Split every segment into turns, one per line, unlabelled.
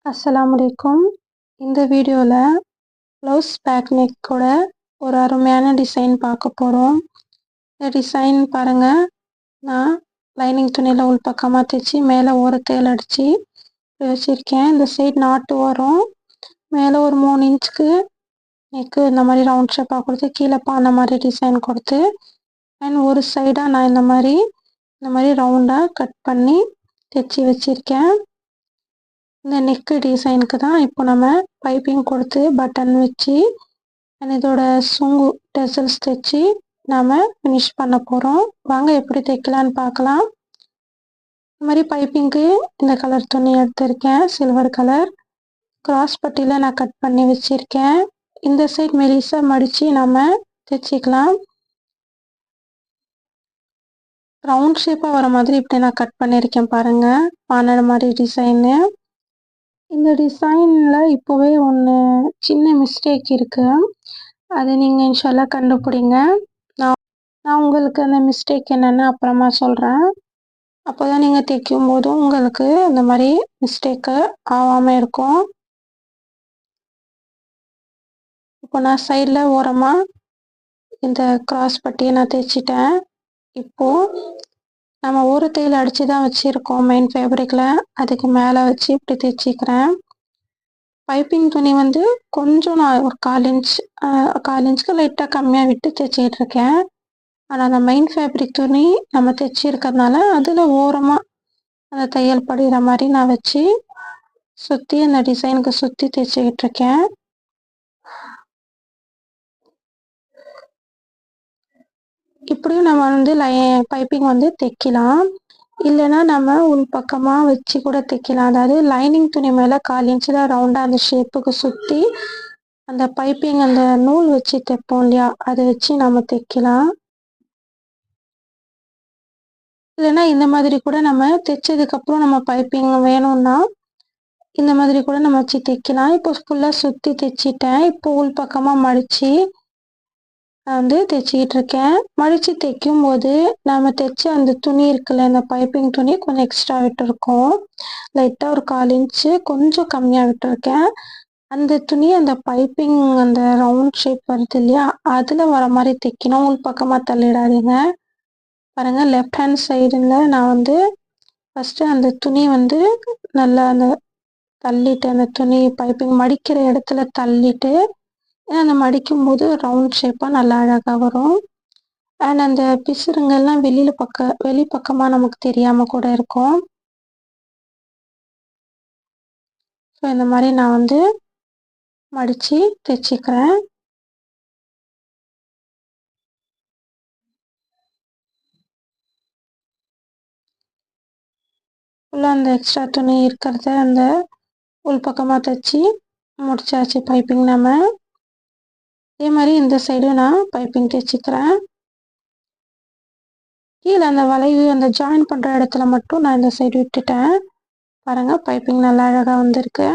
அஸ்ஸலாமுஅலைக்கும். இந்த வீடியோவில் blouse back நெக்கோட ஒரு அருமையான டிசைன் பார்க்க போகிறோம். இந்த டிசைன் பாருங்கள், நான் லைனிங் துணியில் உள்பக்கமாக தைச்சி மேலே ஓரத்தையில் அடித்து வச்சுருக்கேன். இந்த சைடு நாட்டு வரும், மேலே ஒரு 3 இன்ச்சுக்கு நெக்கு இந்த மாதிரி ரவுண்ட் ஷேப்பாக கொடுத்து கீழே பானை மாதிரி டிசைன் கொடுத்து அண்ட் ஒரு சைடாக நான் இந்த மாதிரி ரவுண்டாக கட் பண்ணி தைச்சி வச்சுருக்கேன். இந்த நெக்கு டிசைனுக்கு தான் இப்போ நம்ம பைப்பிங் கொடுத்து பட்டன் வச்சு இதோட சுங்கு டெசல்ஸ் தைச்சி நாம் ஃபினிஷ் பண்ண போகிறோம். வாங்க எப்படி தைக்கலான்னு பார்க்கலாம். இந்த மாதிரி பைப்பிங்க்கு இந்த கலர் துணி எடுத்திருக்கேன், சில்வர் கலர். கிராஸ் பட்டியில் நான் கட் பண்ணி வச்சுருக்கேன். இந்த சைட் மெலிசாக மடித்து நம்ம தைச்சிக்கலாம். ரவுண்ட் ஷேப்பாக வர மாதிரி இப்படி நான் கட் பண்ணியிருக்கேன் பாருங்கள், பானை மாதிரி டிசைனு. இந்த டிசைனில் இப்போவே ஒன்று சின்ன மிஸ்டேக் இருக்குது, அதை நீங்கள் இன்ஷால்லா கண்டுபிடிங்க. நான் உங்களுக்கு அந்த மிஸ்டேக் என்னென்னு அப்புறமா சொல்கிறேன். அப்போ தான் நீங்கள் தைக்கும் போதும் உங்களுக்கு இந்த மாதிரி மிஸ்டேக்கு ஆகாமல் இருக்கும். இப்போ நான் சைடில் ஓரமாக இந்த கிராஸ் பட்டியை நான் தைச்சிட்டேன். இப்போது நம்ம ஒரு தையல் அடித்து தான் வச்சுருக்கோம் மெயின் ஃபேப்ரிக்கில், அதுக்கு மேலே வச்சு இப்படி தைச்சிக்கிறேன். பைப்பிங் துணி வந்து கொஞ்சம் நான் ஒரு 1/4 இன்ச்சுக்கு லைட்டாக கம்மியாக விட்டு தைச்சிட்ருக்கேன். ஆனால் அந்த மெயின் ஃபேப்ரிக் துணி நம்ம தைச்சிருக்கிறதுனால அதில் ஓரமாக அந்த தையல் படிகிற மாதிரி நான் வச்சு சுற்றி அந்த டிசைனுக்கு சுற்றி தைச்சிக்கிட்டுருக்கேன். இப்படியும் நம்ம வந்து பைப்பிங் வந்து தைக்கலாம், இல்லைன்னா நம்ம உள் பக்கமாக வச்சு கூட தைக்கலாம். அதாவது லைனிங் துணி மேலே 1/4 இன்ச்சில் ரவுண்டாக அந்த ஷேப்புக்கு சுற்றி அந்த பைப்பிங் அந்த நூல் வச்சு தைப்போம் இல்லையா, அதை வச்சு நம்ம தைக்கலாம். இல்லைன்னா இந்த மாதிரி கூட நம்ம தைச்சதுக்கப்புறம் நம்ம பைப்பிங் வேணும்னா இந்த மாதிரி கூட நம்ம வச்சு தைக்கலாம். இப்போ ஃபுல்லாக சுற்றி தைச்சிட்டேன். இப்போ உள் பக்கமாக மடித்து நான் வந்து தைச்சிக்கிட்டுருக்கேன். மடித்து தைக்கும் போது நம்ம தைச்ச அந்த துணி இருக்குல்ல, இந்த பைப்பிங் துணி கொஞ்சம் எக்ஸ்ட்ரா விட்டுருக்கோம். லைட்டாக ஒரு 1/4 இன்ச்சு கொஞ்சம் கம்மியாக விட்டுருக்கேன். அந்த துணி அந்த பைப்பிங் அந்த ரவுண்ட் ஷேப் வருது இல்லையா, அதில் வர மாதிரி தைக்கணும், உள் பக்கமாக தள்ளிடாதீங்க. பாருங்கள், லெஃப்ட் ஹேண்ட் சைடில் நான் வந்து ஃபஸ்ட்டு அந்த துணி வந்து நல்லா அந்த தள்ளிட்டு, அந்த துணி பைப்பிங் மடிக்கிற இடத்துல தள்ளிட்டு, அந்த மடிக்கும்போது ரவுண்ட் ஷேப்பாக நல்லா அழகாக வரும். அண்ட் அந்த பிசுறுங்கள்லாம் வெளி பக்கமாக நமக்கு தெரியாமல் கூட இருக்கும். ஸோ இந்த மாதிரி நான் வந்து மடித்து தைச்சிக்கிறேன். ஃபுல்லாக அந்த எக்ஸ்ட்ரா துணி இருக்கிறத அந்த உள் பக்கமாக தைச்சி முடிச்சாச்சு பைப்பிங். நம்ம அதே மாதிரி இந்த சைடும் நான் பைப்பிங் தைச்சிக்கிறேன். கீழே அந்த வளைவு அந்த ஜாயின் பண்ணுற இடத்துல மட்டும் நான் இந்த சைடு விட்டுட்டேன். பாருங்கள், பைப்பிங் நல்லா அழகாக வந்திருக்கு.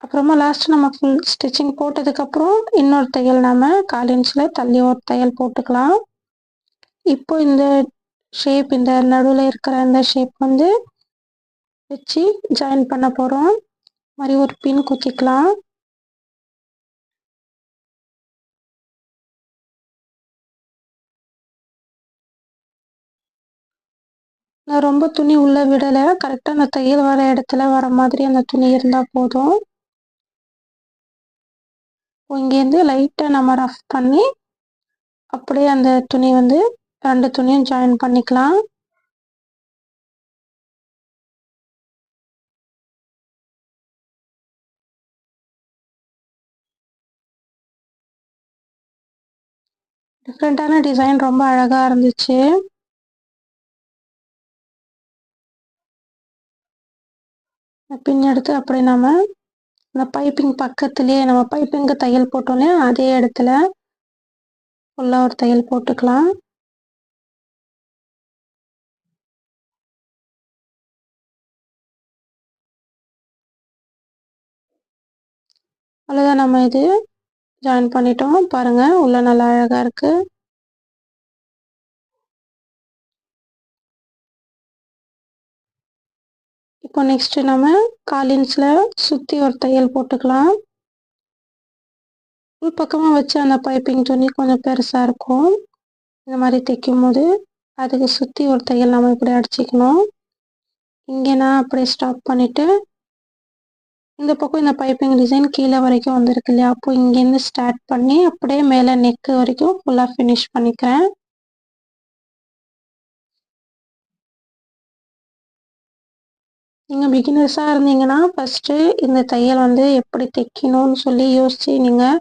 அப்புறமா லாஸ்ட்டு நம்ம ஃபுல் ஸ்டிச்சிங் போட்டதுக்கப்புறம் இன்னொரு தையல் நம்ம 1/4 இன்ச்சில் தள்ளி ஒரு தையல் போட்டுக்கலாம். இப்போ இந்த ஷேப், இந்த நடுவில் இருக்கிற இந்த ஷேப் வந்து வச்சு ஜாயின் பண்ண போகிறோம். மாதிரி ஒரு பின் குத்திக்கலாம். நான் ரொம்ப துணி உள்ளே விடலை, கரெக்டாக அந்த தையல் வர இடத்துல வர மாதிரி அந்த துணி இருந்தால் போதும். இங்கேருந்து லைட்டாக நம்ம ரஃப் பண்ணி அப்படியே அந்த துணி வந்து 2 துணியும் ஜாயின் பண்ணிக்கலாம். டிஃப்ரெண்ட்டான டிசைன், ரொம்ப அழகாக இருந்துச்சு. பின் எடுத்து அப்படியே நம்ம இந்த பைப்பிங் பக்கத்துலேயே நம்ம பைப்பிங்கு தையல் போட்டோன்னே அதே இடத்துல ஃபுல்லாக ஒரு தையல் போட்டுக்கலாம். அவ்வளோதான், நம்ம இது ஜாயின் பண்ணிட்டோம். பாருங்கள், உள்ளே நல்லா அழகாக இருக்குது. இப்போ நெக்ஸ்ட் நம்ம 1/4 இன்ச்ல சுற்றி ஒரு தையல் போட்டுக்கலாம். உள் பக்கமாக வச்சு அந்த பைப்பிங் துணி கொஞ்சம் பெருசாக இருக்கும். இந்த மாதிரி தைக்கும் போது அதுக்கு சுற்றி ஒரு தையல் நம்ம இப்படி அடிச்சுக்கணும். இங்கே நான் அப்படியே ஸ்டாப் பண்ணிவிட்டு இந்த பக்கம் இந்த பைப்பிங் டிசைன் கீழே வரைக்கும் வந்திருக்கு இல்லையா, அப்போ இங்கேருந்து ஸ்டார்ட் பண்ணி அப்படியே மேலே நெக்கு வரைக்கும் ஃபுல்லாக ஃபினிஷ் பண்ணிக்கிறேன். நீங்கள் பிகினர்ஸாக இருந்தீங்கன்னா ஃபஸ்ட்டு இந்த தையல் வந்து எப்படி தைக்கணும்னு சொல்லி யோசித்து நீங்கள்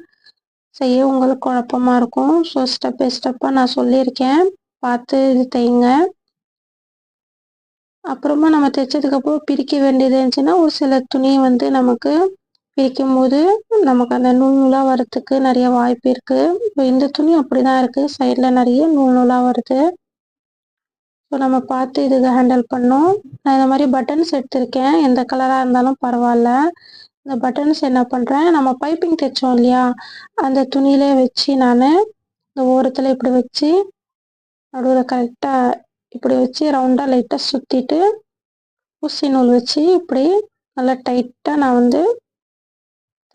செய்ய உங்களுக்கு குழப்பமாக இருக்கும். ஸோ ஸ்டெப் பை ஸ்டெப்பாக நான் சொல்லியிருக்கேன், பார்த்து இது தைங்க. அப்புறமா நம்ம தைச்சதுக்கப்புறம் பிரிக்க வேண்டியது இருந்துச்சுன்னா ஒரு சில துணி வந்து நமக்கு பிரிக்கும் போது நமக்கு அந்த நூல் நூலாக வரத்துக்கு நிறைய வாய்ப்பு இருக்குது. இப்போ இந்த துணி அப்படி தான் இருக்குது, சைடில் நிறைய நூல் நூலாக வருது. ஸோ நம்ம பார்த்து இதுக்கு ஹேண்டில் பண்ணோம். நான் இந்த மாதிரி பட்டன்ஸ் எடுத்திருக்கேன், எந்த கலராக இருந்தாலும் பரவாயில்ல. இந்த பட்டன்ஸ் என்ன பண்ணுறேன், நம்ம பைப்பிங் தைச்சோம் இல்லையா, அந்த துணியிலே வச்சு நான் இந்த ஓரத்தில் இப்படி வச்சு நடுவில் கரெக்டாக இப்படி வச்சு ரவுண்டாக லைட்டாக சுற்றிட்டு ஊசி நூல் வச்சு இப்படி நல்லா டைட்டாக நான் வந்து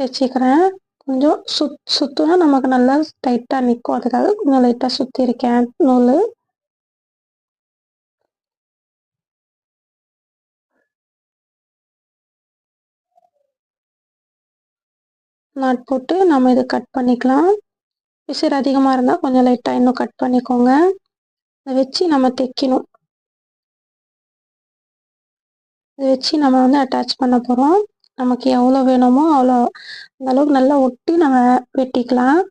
தைச்சிக்கிறேன். கொஞ்சம் சுற்றுனா நமக்கு நல்லா டைட்டாக நிற்கும், அதுக்காக கொஞ்சம் லைட்டாக சுற்றிருக்கேன் நூல். நாட் போட்டு நம்ம இதை கட் பண்ணிக்கலாம். பிசிறு அதிகமாக இருந்தால் கொஞ்சம் லைட்டாக இன்னும் கட் பண்ணிக்கோங்க. இதை வச்சு நம்ம தைக்கணும். இதை வச்சு நம்ம வந்து அட்டாச் பண்ண போகிறோம். நமக்கு எவ்வளோ வேணுமோ அவ்வளோ அந்த அளவுக்கு நல்லா ஒட்டி நம்ம வெட்டிக்கலாம்.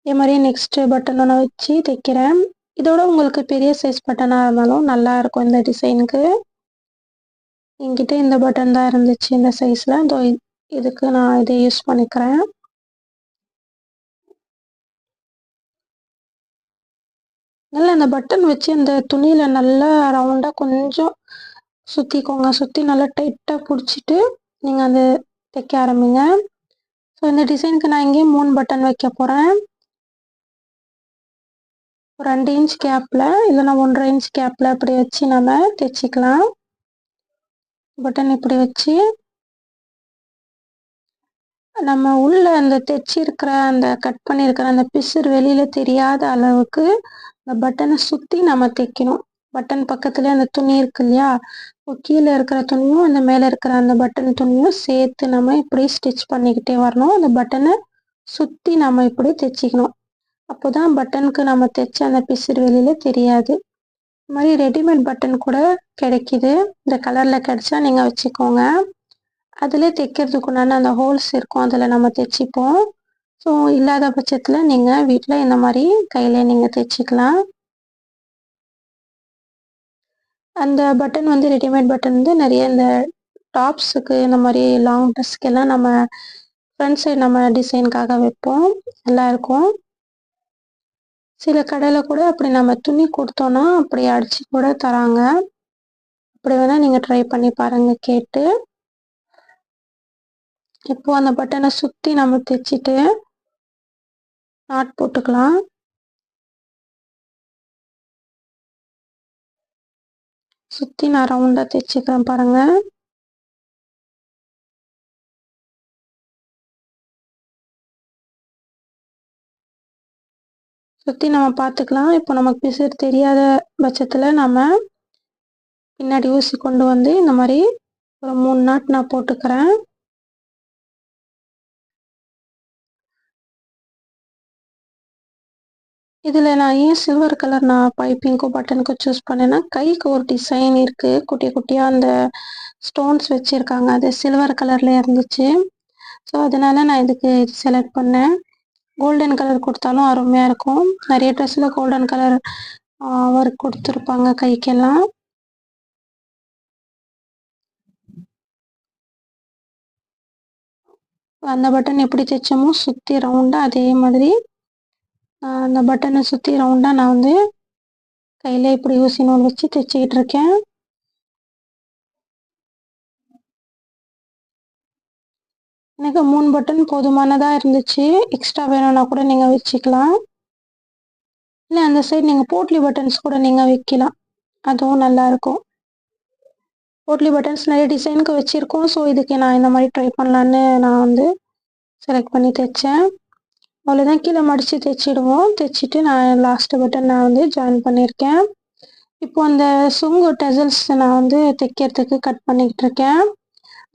இதே மாதிரி நெக்ஸ்ட்டு பட்டன் ஒன்று வச்சு தைக்கிறேன். இதோட உங்களுக்கு பெரிய சைஸ் பட்டனாக இருந்தாலும் நல்லா இருக்கும் இந்த டிசைனுக்கு. என்கிட்ட இந்த பட்டன் தான் இருந்துச்சு இந்த சைஸில், இதோ இதுக்கு நான் இதை யூஸ் பண்ணிக்கிறேன். நல்லா அந்த பட்டன் வச்சு அந்த துணியில் நல்லா ரவுண்டாக கொஞ்சம் சுற்றிக்கோங்க. சுற்றி நல்லா டைட்டாக பிடிச்சிட்டு நீங்கள் அந்த தைக்க ஆரம்பிங்க. ஸோ இந்த டிசைனுக்கு நான் இங்கேயும் 3 பட்டன் வைக்க போகிறேன். ஒரு 2 இன்ச் கேப்பில் இல்லைனா 1.5 இன்ச் கேப்பில் அப்படி வச்சு நம்ம தைச்சிக்கலாம். பட்டன் இப்படி வச்சு நம்ம உள்ள அந்த தைச்சிருக்கிற அந்த கட் பண்ணியிருக்கிற அந்த பிசுறு வெளியில் தெரியாத அளவுக்கு அந்த பட்டனை சுற்றி நம்ம தைக்கணும். பட்டன் பக்கத்துலேயே அந்த துணி இருக்கு இல்லையா, கீழே இருக்கிற துணியும் அந்த மேலே இருக்கிற அந்த பட்டன் துணியும் சேர்த்து நம்ம இப்படி ஸ்டிச் பண்ணிக்கிட்டே வரணும். அந்த பட்டனை சுற்றி நம்ம இப்படி தைச்சிக்கணும். அப்போ தான் பட்டனுக்கு நம்ம தைச்ச அந்த பிசுறு வெளியில் தெரியாது. இது மாதிரி ரெடிமேட் பட்டன் கூட கிடைக்கிது, இந்த கலரில் கிடைச்சா நீங்கள் வச்சுக்கோங்க. அதிலே தைக்கிறதுக்குண்டான அந்த ஹோல்ஸ் இருக்கும், அதில் நம்ம தைச்சிப்போம். ஸோ இல்லாத பட்சத்தில் நீங்கள் வீட்டில் இந்த மாதிரி கையிலே நீங்கள் தைச்சிக்கலாம். அந்த பட்டன் வந்து ரெடிமேட் பட்டன் வந்து நிறைய இந்த டாப்ஸுக்கு இந்த மாதிரி லாங் ட்ரெஸ்க்கெல்லாம் நம்ம ஃப்ரண்ட் சைடு நம்ம டிசைனுக்காக வைப்போம், நல்லாயிருக்கும். சில கடையில் கூட அப்படி நம்ம துணி கொடுத்தோன்னா அப்படி அடித்து கூட தராங்க. அப்படி வேணால் நீங்கள் ட்ரை பண்ணி பாருங்கள் கேட்டு. இப்போது அந்த பட்டனை சுற்றி நம்ம தைச்சிட்டு நாட் போட்டுக்கலாம். சுற்றி நான் ரவுண்டாக தைச்சிக்கிறேன் பாருங்கள். சுற்றி நம்ம பார்த்துக்கலாம். இப்போ நமக்கு பிசுறு தெரியாத பட்சத்தில் நம்ம பின்னாடி ஊசி கொண்டு வந்து இந்த மாதிரி ஒரு 3 நாட் நான் போட்டுக்கிறேன். இதில் நான் ஏன் சில்வர் கலர் நான் பைப்பிங்க்கும் பட்டனுக்கும் சூஸ் பண்ணேன்னா, கைக்கு ஒரு டிசைன் இருக்குது, குட்டி குட்டியாக அந்த ஸ்டோன்ஸ் வச்சுருக்காங்க, அது சில்வர் கலரில் இருந்துச்சு. ஸோ அதனால் நான் இதுக்கு செலக்ட் பண்ணேன். கோல்டன் கலர் கொடுத்தாலும் அருமையாக இருக்கும். நிறைய ட்ரெஸ்ஸில் கோல்டன் கலர் ஒர்க் கொடுத்துருப்பாங்க கைக்கெல்லாம். அந்த பட்டன் எப்படி தைச்சோமோ சுற்றி ரவுண்டாக அதே மாதிரி அந்த பட்டனை சுற்றி ரவுண்டாக நான் வந்து கையில் இப்படி ஊசி நூல் வச்சு தைச்சிக்கிட்டு இருக்கேன். எனக்கு 3 பட்டன் போதுமானதா இருந்துச்சு. எக்ஸ்ட்ரா வேணும்னா கூட நீங்க வச்சுக்கலாம். இல்ல அந்த சைடு நீங்க போட்லி பட்டன்ஸ் கூட நீங்க வைக்கலாம். அதுவும் நல்லாருக்கும். போட்லி பட்டன்ஸ் நெறைய டிசைனுக்கு வச்சிருக்கோம். ஸோ இதுக்கு நான் இந்த மாரி ட்ரை பண்ணலான்னு நான் வந்து செலக்ட் பண்ணி தைச்சேன். அவ்வளோதான், கீழ மடிச்சு தைச்சிடுவோம். தைச்சிட்டு நான் லாஸ்ட் பட்டன் நான் வந்து ஜாயின் பண்ணியிருக்கேன். இப்போ அந்த சுங்கு டசல்ஸ் நான் வந்து தைக்கிறதுக்கு கட் பண்ணிக்கிட்டு இருக்கேன்.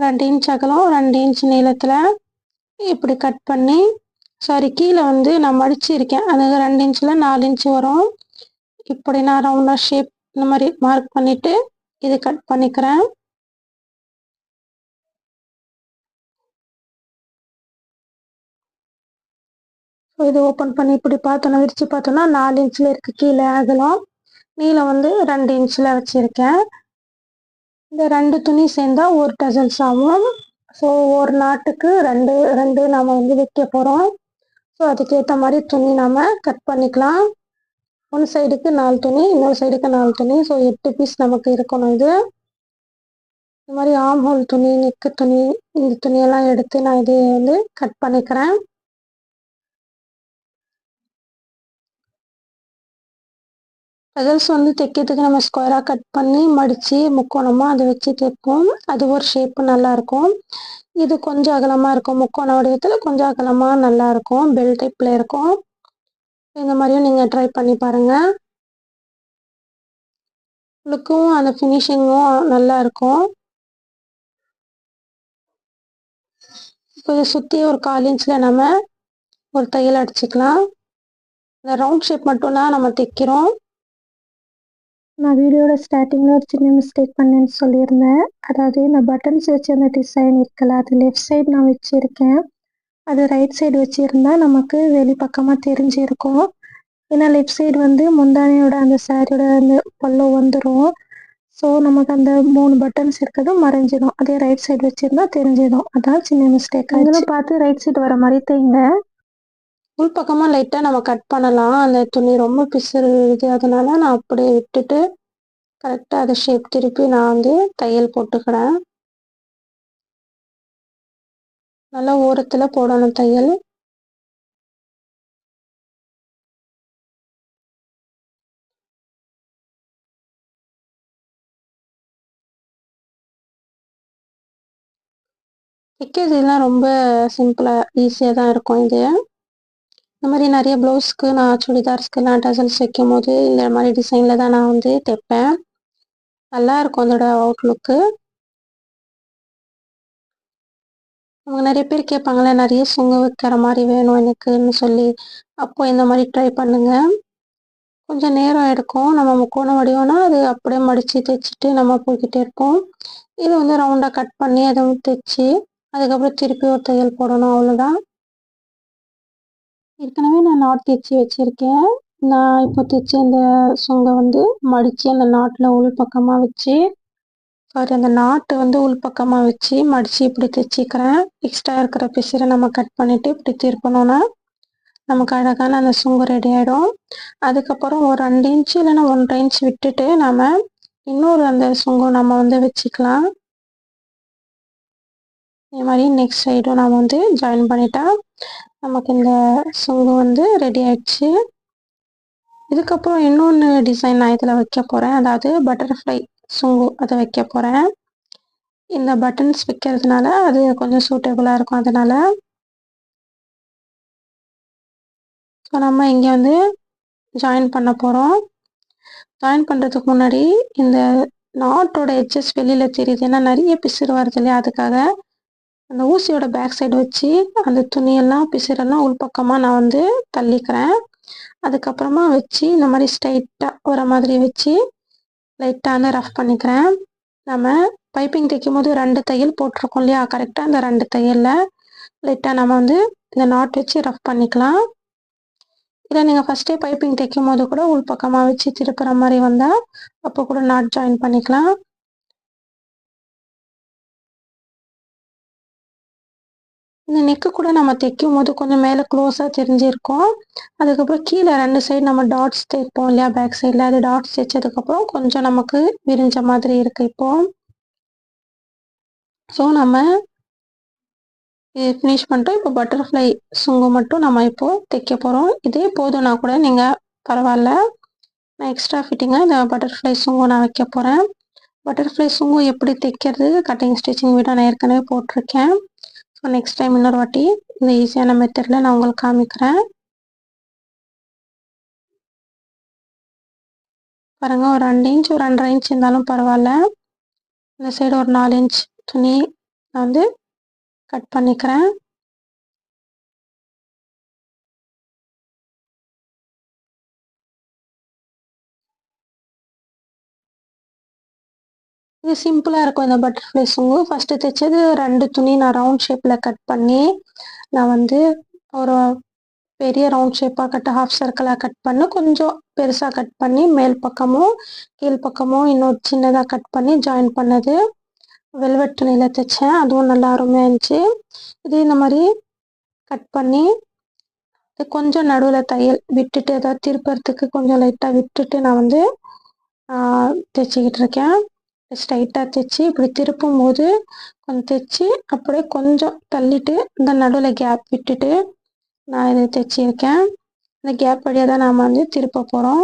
2 இன்ச் அகலம், 2 இன்ச் நீளத்துல இப்படி கட் பண்ணி கீழ வந்து நான் மடிச்சிருக்கேன். அதாவது 2 இன்ச்ல 4 இன்ச் வரும். இப்படி நான் ரவுண்டா ஷேப் இந்த மாரி மார்க் பண்ணிட்டு இது கட் பண்ணிக்கிறேன். இது ஓப்பன் பண்ணி இப்படி பார்த்தோன்னா விரிச்சு பார்த்தோன்னா 4 இன்ச்ல இருக்கு கீழ அகலம். நீளம் வந்து 2 இன்ச்ல வச்சிருக்கேன். இந்த 2 துணி சேர்ந்தா ஒரு டசல்ஸ் ஆகும். ஸோ ஒரு நாட்டுக்கு 2 நாம வந்து வைக்க போறோம். ஸோ அதுக்கேற்ற மாதிரி துணி நாம கட் பண்ணிக்கலாம். ஒரு சைடுக்கு 4 துணி, இன்னொரு சைடுக்கு 4 துணி. ஸோ 8 பீஸ் நமக்கு இருக்கணும் இது. இந்த மாதிரி ஆம் ஹோல் துணி, நெக்கு துணி, இந்த துணியெல்லாம் எடுத்து நான் இது வந்து கட் பண்ணிக்கிறேன். டசல்ஸ் வந்து தைக்கிறதுக்கு நம்ம ஸ்கொயராக கட் பண்ணி மடித்து முக்கோணமாக அதை வச்சு தைப்போம். அது ஒரு ஷேப்பு நல்லாயிருக்கும். இது கொஞ்சம் அகலமாக இருக்கும், முக்கோண வடிவத்தில் கொஞ்சம் அகலமாக நல்லாயிருக்கும், பெல் டைப்பில் இருக்கும். இந்த மாதிரியும் நீங்கள் ட்ரை பண்ணி பாருங்கள். லுக்கும் அந்த ஃபினிஷிங்கும் நல்லாயிருக்கும். இப்போ இதை சுற்றி ஒரு 1/4 இன்ச்சில் நம்ம ஒரு தையல் அடிச்சுக்கலாம். இந்த ரவுண்ட் ஷேப் மட்டும்தான் நம்ம தைக்கிறோம். நான் வீடியோட ஸ்டார்டிங்கில் ஒரு சின்ன மிஸ்டேக் பண்ணேன்னு சொல்லியிருந்தேன். அதாவது இந்த பட்டன்ஸ் வச்சு அந்த டிசைன் இருக்குல்ல, அது லெஃப்ட் சைடு நான் வச்சுருக்கேன். அது ரைட் சைடு வச்சுருந்தா நமக்கு வெளி பக்கமாக தெரிஞ்சிருக்கும். ஏன்னா லெஃப்ட் சைடு வந்து முந்தானியோட அந்த சாரியோட அந்த பல்லு வந்துடும். ஸோ நமக்கு அந்த 3 பட்டன்ஸ் இருக்கிறதும் மறைஞ்சிடும். அதே ரைட் சைடு வச்சுருந்தா தெரிஞ்சிடும். அதான் சின்ன மிஸ்டேக் ஆயிடுச்சு. பார்த்து ரைட் சைடு வர மாதிரி தைங்க. உள் பக்கமாக லைட்டாக நம்ம கட் பண்ணலாம். அந்த துணி ரொம்ப பிசுறுது, அதனால நான் அப்படியே விட்டுட்டு கரெக்டாக அதை ஷேப் திருப்பி நான் வந்து தையல் போட்டுக்கிறேன். நல்லா ஓரத்தில் போடணும் தையல். தைக்கிறதுலாம் ரொம்ப சிம்பிளாக ஈஸியாக தான் இருக்கும் இது. இந்த மாதிரி நிறைய ப்ளவுஸ்க்கு நான் சுடிதார்ஸ்க்கு நான் டசல்ஸ் வைக்கும் போது இந்த மாதிரி டிசைனில் தான் நான் வந்து தைப்பேன். நல்லாயிருக்கும் அதோட அவுட்லுக்கு. அவங்க நிறைய பேர் கேட்பாங்களே, நிறைய சுங்கு வைக்கிற மாதிரி வேணும் எனக்குன்னு சொல்லி. அப்போ இந்த மாதிரி ட்ரை பண்ணுங்கள். கொஞ்சம் நேரம் எடுக்கும். நம்ம முக்கோண வடிவம்னா அது அப்படியே மடித்து தைச்சிட்டு நம்ம போய்கிட்டே இருப்போம். இது வந்து ரவுண்டாக கட் பண்ணி அதை தைச்சி அதுக்கப்புறம் திருப்பி ஒரு தையல் போடணும், அவ்வளோதான். ஏற்கனவே நான் நாட் தைச்சி வச்சுருக்கேன். நான் இப்போ தைச்ச இந்த சுங்கை வந்து மடித்து அந்த நாட்டில் உள் பக்கமாக வச்சு அந்த நாட்டு வந்து உள் பக்கமாக வச்சு மடித்து இப்படி தைச்சிக்கிறேன். எக்ஸ்ட்ரா இருக்கிற பிசுரை நம்ம கட் பண்ணிவிட்டு இப்படி திருப்பணும்னா நமக்கு அழகான அந்த சுங்கு ரெடி ஆகிடும். அதுக்கப்புறம் ஒரு 2 இன்ச்சு இல்லைன்னா 1.5 இன்ச் விட்டுட்டு நம்ம இன்னொரு அந்த சுங்கு நம்ம வந்து வச்சுக்கலாம். இதே மாதிரி நெக்ஸ்ட் சைடும் நம்ம வந்து ஜாயின் பண்ணிட்டா நமக்கு இந்த சுங்கு வந்து ரெடி ஆயிடுச்சு. இதுக்கப்புறம் இன்னொன்று டிசைன் நான் இதில் வைக்க போகிறேன். அதாவது பட்டர்ஃப்ளை சுங்கு அதை வைக்க போகிறேன். இந்த பட்டன்ஸ் வைக்கிறதுனால அது கொஞ்சம் சூட்டபுளாக இருக்கும். அதனால் ஸோ நம்ம இங்கே வந்து ஜாயின் பண்ண போகிறோம். ஜாயின் பண்ணுறதுக்கு முன்னாடி இந்த நாட்டோட எட்ஜஸ் வெளியில் தெரியுது, ஏன்னா நிறைய பிசுறு வருது இல்லையா, அதுக்காக அந்த ஊசியோட பேக் சைடு வச்சு அந்த துணியெல்லாம் பிசுறெல்லாம் உள்பக்கமாக நான் வந்து தள்ளிக்கிறேன். அதுக்கப்புறமா வச்சு இந்த மாதிரி ஸ்ட்ரைட்டாக வர மாதிரி வச்சு லைட்டாக வந்து ரஃப் பண்ணிக்கிறேன். நம்ம பைப்பிங் தைக்கும் போது 2 தையல் போட்டிருக்கோம் இல்லையா, கரெக்டாக அந்த 2 தையலில் லைட்டாக நம்ம வந்து இந்த நாட் வச்சு ரஃப் பண்ணிக்கலாம். இல்லை நீங்கள் ஃபஸ்ட்டே பைப்பிங் தைக்கும் போது கூட உள் பக்கமாக வச்சு திருப்புற மாதிரி வந்தால் அப்போ கூட நாட் ஜாயின் பண்ணிக்கலாம். இந்த நெக்கு கூட நம்ம தைக்கும் போது கொஞ்சம் மேலே க்ளோஸாக தெரிஞ்சிருக்கும். அதுக்கப்புறம் கீழே 2 சைடு நம்ம டாட்ஸ் தைப்போம் இல்லையா, பேக் சைடில், அது டாட்ஸ் தைச்சதுக்கப்புறம் கொஞ்சம் நமக்கு விரிஞ்ச மாதிரி இருக்குது இப்போது. ஸோ நம்ம இது ஃபினிஷ் பண்ணிட்டோம். இப்போ பட்டர்ஃப்ளை சுங்கு மட்டும் நம்ம இப்போது தைக்க போகிறோம். இதே போதும்னா கூட நீங்கள் பரவாயில்ல. நான் எக்ஸ்ட்ரா ஃபிட்டிங்காக இந்த பட்டர்ஃப்ளை சுங்கு நான் வைக்க போகிறேன். பட்டர்ஃப்ளை சுங்கு எப்படி தைக்கிறது கட்டிங் ஸ்டிச்சிங் வீடியோ நான் ஏற்கனவே போட்டிருக்கேன். ஸோ நெக்ஸ்ட் டைம் இன்னொரு வாட்டி இந்த ஈஸியான மெத்தடில் நான் உங்களுக்கு காமிக்கிறேன். பாருங்கள், ஒரு 2 இன்ச் ஒரு 2.5 இன்ச் இருந்தாலும் பரவாயில்ல. இந்த சைடு ஒரு 4 இன்ச் துணி நான் வந்து கட் பண்ணிக்கிறேன். இது சிம்பிளாக இருக்கும் இந்த பட்டர்ஃப்ளை சுங்கு. ஃபஸ்ட்டு தைச்சது 2 துணி நான் ரவுண்ட் ஷேப்பில் கட் பண்ணி நான் வந்து ஒரு பெரிய ரவுண்ட் ஷேப்பாக ஹாஃப் சர்க்கிளாக கட் பண்ணி கொஞ்சம் பெருசாக கட் பண்ணி மேல் பக்கமும் கீழ் பக்கமும் இன்னொரு சின்னதாக கட் பண்ணி ஜாயின் பண்ணது வெல்வெட் துணியில் தைச்சேன். அதுவும் நல்லா அருமையாக இருந்துச்சு. இது இந்த மாதிரி கட் பண்ணி கொஞ்சம் நடுவில் தையல் விட்டுட்டு ஏதாவது திருப்பறதுக்கு கொஞ்சம் லைட்டாக விட்டுட்டு நான் வந்து தைச்சிக்கிட்டு இருக்கேன். ஸ்ட்ரைட்டாக தைச்சி இப்படி திருப்பும் போது கொஞ்சம் தைச்சி அப்படியே கொஞ்சம் தள்ளிட்டு இந்த நடுவில் கேப் விட்டுட்டு நான் இதை தைச்சிருக்கேன். இந்த கேப் வழியாக தான் நாம் வந்து திருப்ப போகிறோம்.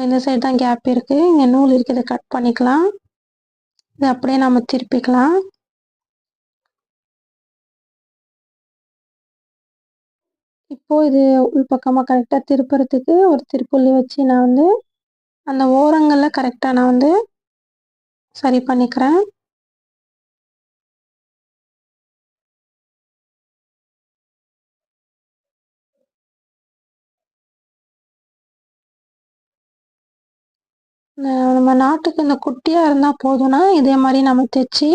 இந்த சைடு தான் கேப் இருக்குது. இங்கே நூல் இருக்குது, இதை கட் பண்ணிக்கலாம். இதை அப்படியே நம்ம திருப்பிக்கலாம். இப்போது இது உள்பக்கமாக கரெக்டாக திருப்புறதுக்கு ஒரு திருப்புள்ளி வச்சு நான் வந்து அந்த ஓரங்களில் கரெக்டாக நான் வந்து சரி பண்ணிக்கிறேன். நம்ம நாட்டுக்கு இந்த குட்டியாக இருந்தால் போதும்னா இதே மாதிரி நம்ம தைச்சி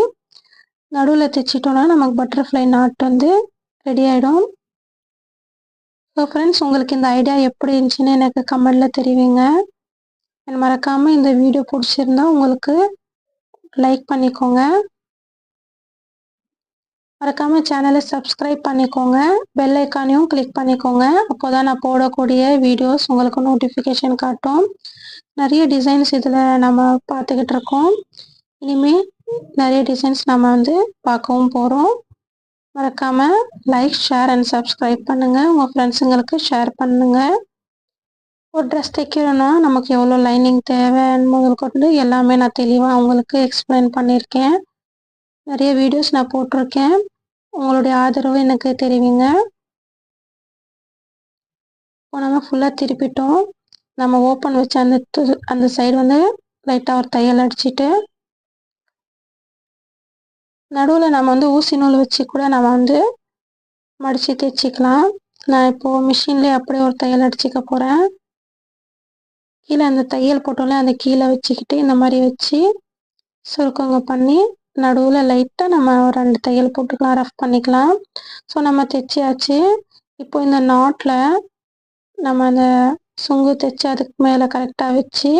நடுவில் தைச்சிட்டோன்னா நமக்கு பட்டர்ஃப்ளை நாட் வந்து ரெடி ஆகிடும். ஸோ ஃப்ரெண்ட்ஸ், உங்களுக்கு இந்த ஐடியா எப்படி இருந்துச்சுன்னு எனக்கு கமெண்டில் தெரிவிங்க. மறக்காமல் இந்த வீடியோ பிடிச்சிருந்தா உங்களுக்கு லைக் பண்ணிக்கோங்க. மறக்காமல் சேனலை சப்ஸ்கிரைப் பண்ணிக்கோங்க. பெல் ஐக்கானையும் கிளிக் பண்ணிக்கோங்க. அப்போ தான் நான் போடக்கூடிய வீடியோஸ் உங்களுக்கு நோட்டிஃபிகேஷன் காட்டும். நிறைய டிசைன்ஸ் இதில் நம்ம பார்த்துக்கிட்டு இருக்கோம். இனிமேல் நிறைய டிசைன்ஸ் நம்ம வந்து பார்க்கவும் போகிறோம். மறக்காமல் லைக், ஷேர் அண்ட் சப்ஸ்கிரைப் பண்ணுங்கள். உங்கள் ஃப்ரெண்ட்ஸுங்களுக்கு ஷேர் பண்ணுங்கள். ஒரு ட்ரெஸ் தைக்கிறோன்னா நமக்கு எவ்வளோ லைனிங் தேவைன்னு முதல் கொண்டு எல்லாமே நான் தெளிவாக உங்களுக்கு எக்ஸ்பிளைன் பண்ணியிருக்கேன். நிறைய வீடியோஸ் நான் போட்டிருக்கேன். உங்களுடைய ஆதரவு எனக்கு தெரிவிங்க. இப்போ நம்ம ஃபுல்லாக திருப்பிட்டோம். நம்ம ஓப்பன் வச்ச அந்த சைடு வந்து லைட்டாக ஒரு தையல் அடிச்சுட்டு நடுவில் நம்ம வந்து ஊசி நூல் வச்சு கூட நம்ம வந்து மடித்து தைச்சிக்கலாம். நான் இப்போது மிஷின்லேயே அப்படியே ஒரு தையல் அடிச்சுக்க போகிறேன். கீழே அந்த தையல் போட்டோம்ல அந்த கீழே வச்சுக்கிட்டு இந்த மாதிரி வச்சு சுருக்கங்க பண்ணி நடுவில் லைட்டாக நம்ம ஒரு 2 தையல் போட்டுக்கலாம், ரஃப் பண்ணிக்கலாம். ஸோ நம்ம தைச்சியாச்சு. இப்போ இந்த நாட்டில் நம்ம அந்த சுங்கு தைச்சி அதுக்கு மேலே கரெக்டாக வச்சு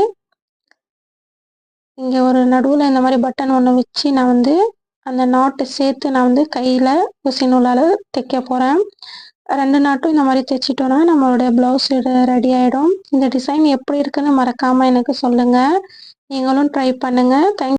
இங்கே ஒரு நடுவில் இந்த மாதிரி பட்டன் ஒன்று வச்சு நான் வந்து அந்த நாட்டை சேர்த்து நான் வந்து கையில் ஊசி நூலால் தைக்க போகிறேன். 2 நாட்டும் இந்த மாதிரி தைச்சிட்டோன்னா நம்மளுடைய ப்ளவுஸ் ரெடி ஆகிடும். இந்த டிசைன் எப்படி இருக்குன்னு மறக்காமல் எனக்கு சொல்லுங்கள். நீங்களும் ட்ரை பண்ணுங்கள். தேங்க்யூ.